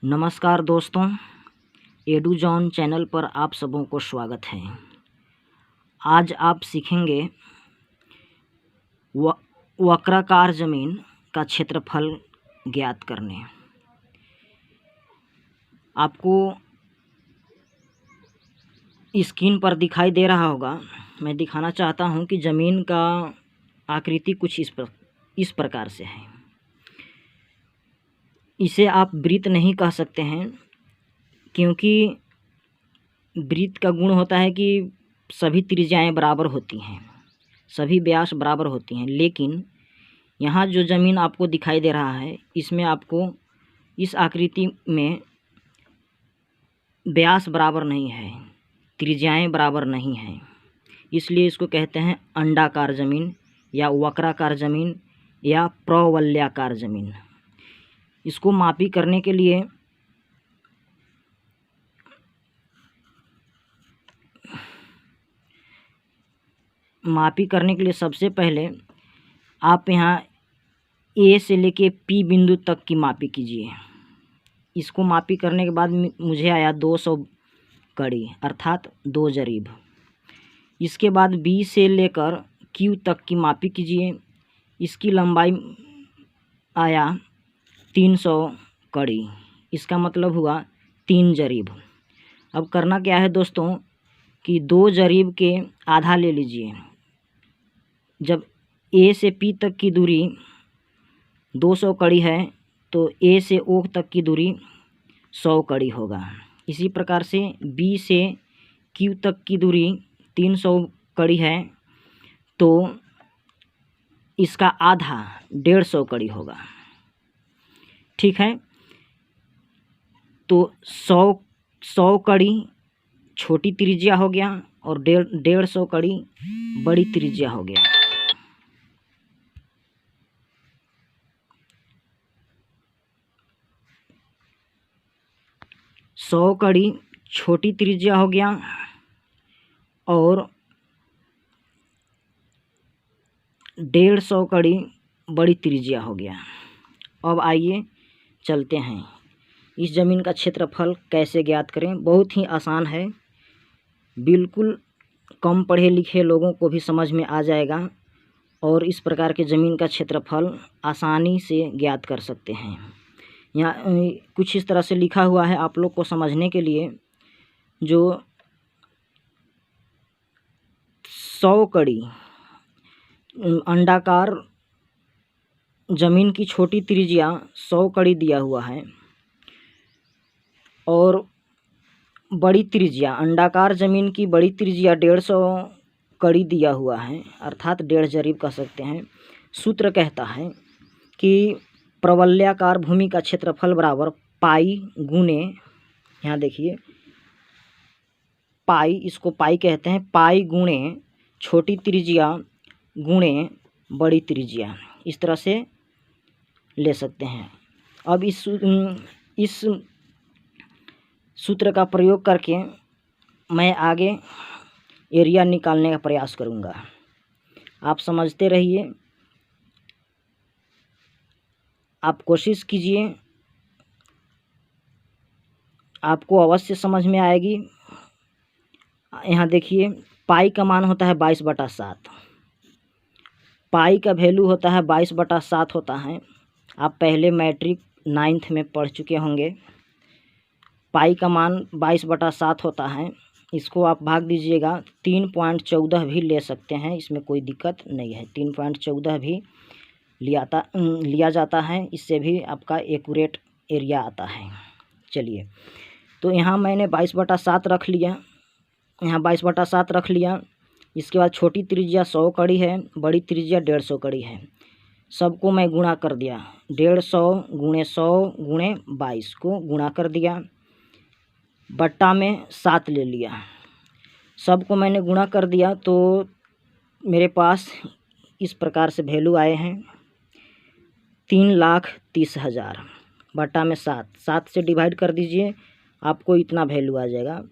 नमस्कार दोस्तों, एडुजॉन चैनल पर आप सबों को स्वागत है। आज आप सीखेंगे वक्राकार ज़मीन का क्षेत्रफल ज्ञात करने। आपको स्क्रीन पर दिखाई दे रहा होगा, मैं दिखाना चाहता हूं कि ज़मीन का आकृति कुछ इस प्रकार से है। इसे आप वृत्त नहीं कह सकते हैं, क्योंकि वृत्त का गुण होता है कि सभी त्रिज्याएं बराबर होती हैं, सभी व्यास बराबर होती हैं। लेकिन यहाँ जो ज़मीन आपको दिखाई दे रहा है, इसमें आपको इस आकृति में व्यास बराबर नहीं है, त्रिज्याएं बराबर नहीं हैं। इसलिए इसको कहते हैं अंडाकार ज़मीन या वक्राकार ज़मीन या प्रवलयाकार ज़मीन। इसको मापी करने के लिए सबसे पहले आप यहाँ ए से लेके पी बिंदु तक की मापी कीजिए। इसको मापी करने के बाद मुझे आया 200 कड़ी अर्थात 2 जरीब। इसके बाद बी से लेकर क्यू तक की मापी कीजिए। इसकी लंबाई आया 300 कड़ी, इसका मतलब हुआ 3 जरीब। अब करना क्या है दोस्तों कि 2 जरीब के आधा ले लीजिए। जब ए से पी तक की दूरी 200 कड़ी है तो ए से ओ तक की दूरी 100 कड़ी होगा। इसी प्रकार से बी से क्यू तक की दूरी 300 कड़ी है तो इसका आधा 150 कड़ी होगा। ठीक है, तो 100 कड़ी छोटी त्रिज्या हो गया और 150 कड़ी बड़ी त्रिज्या हो गया। सौ कड़ी छोटी त्रिज्या हो गया और 150 कड़ी बड़ी त्रिज्या हो गया। अब आइए चलते हैं, इस ज़मीन का क्षेत्रफल कैसे ज्ञात करें। बहुत ही आसान है, बिल्कुल कम पढ़े लिखे लोगों को भी समझ में आ जाएगा और इस प्रकार के ज़मीन का क्षेत्रफल आसानी से ज्ञात कर सकते हैं। यहाँ कुछ इस तरह से लिखा हुआ है आप लोग को समझने के लिए। जो 100 कड़ी अंडाकार ज़मीन की छोटी त्रिज्या 100 कड़ी दिया हुआ है और बड़ी त्रिज्या अंडाकार ज़मीन की बड़ी त्रिज्या 150 कड़ी दिया हुआ है, अर्थात 1.5 जरीब कह सकते हैं। सूत्र कहता है कि प्रवलयाकार भूमि का क्षेत्रफल बराबर पाई गुने, यहाँ देखिए पाई, इसको पाई कहते हैं, पाई गुणे छोटी त्रिज्या गुणे बड़ी त्रिज्या, इस तरह से ले सकते हैं। अब इस सूत्र का प्रयोग करके मैं आगे एरिया निकालने का प्रयास करूँगा। आप समझते रहिए, आप कोशिश कीजिए, आपको अवश्य समझ में आएगी। यहाँ देखिए पाई का मान होता है 22/7। पाई का वैल्यू होता है 22/7 होता है। आप पहले मैट्रिक 9th में पढ़ चुके होंगे। पाई का मान 22/7 होता है। इसको आप भाग दीजिएगा, 3.14 भी ले सकते हैं, इसमें कोई दिक्कत नहीं है। 3.14 भी लिया जाता है, इससे भी आपका एक्यूरेट एरिया आता है। चलिए, तो यहाँ मैंने 22/7 रख लिया, यहाँ 22/7 रख लिया। इसके बाद छोटी त्रिज्या 100 कड़ी है, बड़ी त्रिज्या 150 कड़ी है। सबको मैं गुणा कर दिया, 150 गुणे 100 गुणे 22 को गुणा कर दिया, बट्टा में 7 ले लिया। सबको मैंने गुणा कर दिया तो मेरे पास इस प्रकार से वैल्यू आए हैं 3,30,000 बट्टा में 7 से डिवाइड कर दीजिए, आपको इतना वैल्यू आ जाएगा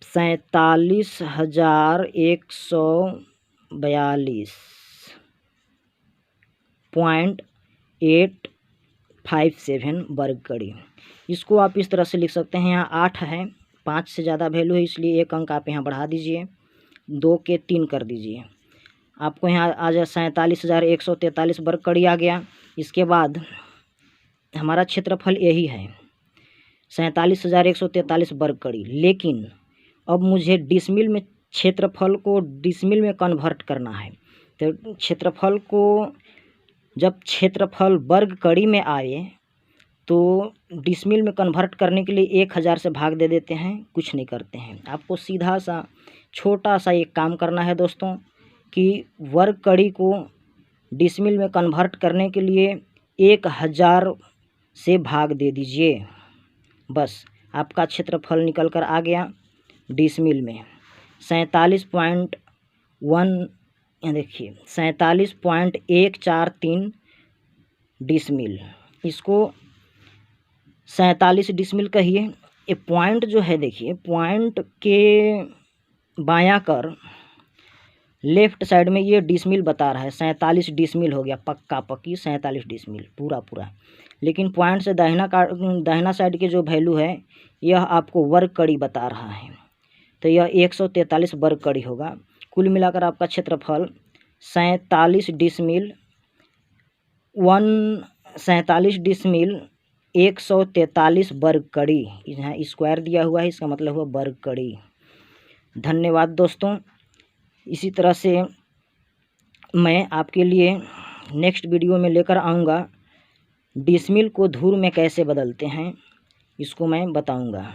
47,142.85 57 वर्ग कड़ी। इसको आप इस तरह से लिख सकते हैं, यहाँ 8 है, 5 से ज़्यादा वैल्यू है इसलिए 1 अंक आप यहाँ बढ़ा दीजिए, 2 के 3 कर दीजिए, आपको यहाँ आ जाए 47,143 वर्ग कड़ी आ गया। इसके बाद हमारा क्षेत्रफल यही है 47,143 वर्ग कड़ी, लेकिन अब मुझे डिसमिल में क्षेत्रफल को डिसमिल में कन्वर्ट करना है। तो क्षेत्रफल को जब क्षेत्रफल वर्ग कड़ी में आए तो डिसमिल में कन्वर्ट करने के लिए 1000 से भाग दे देते हैं, कुछ नहीं करते हैं। आपको सीधा सा छोटा सा एक काम करना है दोस्तों कि वर्ग कड़ी को डिसमिल में कन्वर्ट करने के लिए 1000 से भाग दे दीजिए, बस आपका क्षेत्रफल निकल कर आ गया डिसमिल में 47.1, देखिए 47.143 डिसमिल। इसको 47 डिसमिल कहिए। ये पॉइंट जो है, देखिए पॉइंट के बायां कर लेफ्ट साइड में ये डिसमिल बता रहा है, 47 डिसमिल हो गया, पक्का पक्की 47 डिसमिल पूरा पूरा। लेकिन पॉइंट से दाहिना साइड के जो वैल्यू है यह आपको वर्ग कड़ी बता रहा है, तो यह 143 वर्ग कड़ी होगा। कुल मिलाकर आपका क्षेत्रफल 47 डिसमिल 143 वर्ग कड़ी, यहाँ स्क्वायर दिया हुआ है, इसका मतलब हुआ वर्ग कड़ी। धन्यवाद दोस्तों। इसी तरह से मैं आपके लिए नेक्स्ट वीडियो में लेकर आऊँगा डिसमिल को धूर में कैसे बदलते हैं, इसको मैं बताऊँगा।